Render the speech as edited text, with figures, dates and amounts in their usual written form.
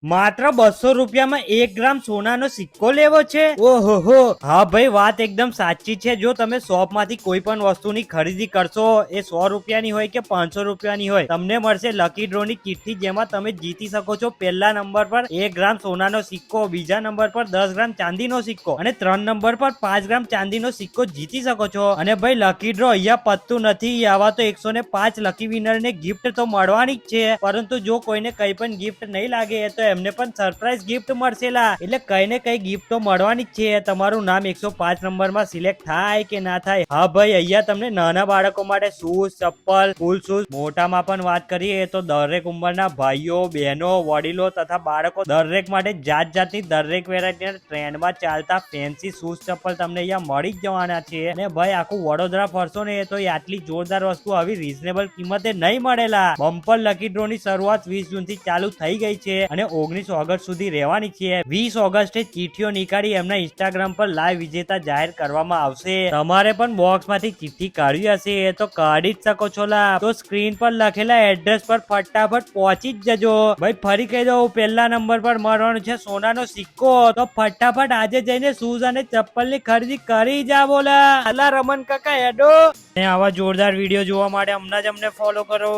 માત્ર 200 રૂપિયામાં 1 ગ્રામ સોનાનો સિક્કો લેવો છે? ઓહો, હા ભાઈ, વાત એકદમ સાચી છે. જો તમે શોપ માંથી કોઈ પણ વસ્તુની ખરીદી કરશો, એ 100 રૂપિયાની હોય કે 500 રૂપિયાની હોય, તમને મળશે લકી ડ્રો ની ચિઠ્ઠી, જેમાં તમે જીતી શકો છો પહેલા નંબર પર 1 ગ્રામ સોનાનો સિક્કો, બીજા નંબર પર 10 ગ્રામ ચાંદીનો સિક્કો અને 3 નંબર પર 5 ગ્રામ ચાંદીનો સિક્કો જીતી શકો છો. અને ભાઈ, લકી ડ્રો અહીંયા પતતું નથી. આવા તો 105 લકી વિનર ને ગિફ્ટ તો મળવાની જ છે, પરંતુ જો કોઈને કઈ પણ ગિફ્ટ નહીં લાગે તો એમને પણ સરપ્રાઈઝ ગિફ્ટ મળશેલા. એટલે કઈ ને કઈ ગિફ્ટ તો મળવાની જ છે. તમારું નામ 105 નંબરમાં સિલેક્ટ થાય કે ના થાય. હા ભાઈ, અહીંયા તમને નાના બાળકો માટે શૂઝ, ચપ્પલ, ફૂલ શૂઝ, મોટામાં પણ વાત કરીએ તો દરેક ઉંમરના ભાઈઓ, બહેનો, વડીલો તથા બાળકો દરેક માટે જાત જાતની દરેક વેરાયટીના ટ્રેન્ડમાં ચાલતા ફેન્સી શૂઝ, ચપ્પલ તમને અહીંયા મળી જ જવાના છે. અને ભાઈ, આખું વડોદરા ફરશો ને તો આટલી જોરદાર વસ્તુ આવી રીઝનેબલ કિંમતે નહીં મળેલા. બમ્પર લકી ડ્રો ની શરૂઆત 20 જૂન થી ચાલુ થઈ ગઈ છે અને 19 ઓગસ્ટ સુધી રહેવાની છે. 20 ઓગસ્ટે ચીઠીઓ નીકાળી એમના ઇન્સ્ટાગ્રામ પર લાઈવ વિજેતા જાહેર કરવામાં આવશે. તમારે પણ બોક્સ માંથી ચિઠ્ઠી કાઢવી હશે તો કાઢી જ શકો છો લા. તો સ્ક્રીન પર લખેલા એડ્રેસ પર ફટાફટ પહોંચી જ જજો. ભાઈ, ફરી કહી દઉં, પહેલા નંબર પર મળવાનો છે સોનાનો સિક્કો. તો ફટાફટ આજે જઈને શૂઝ અને ચપ્પલ ની ખરીદી કરી જા. બોલા અલા રમન કાકા હેડો. આવા જોરદાર વિડીયો જોવા માટે હમણાં જ અમને ફોલો કરો.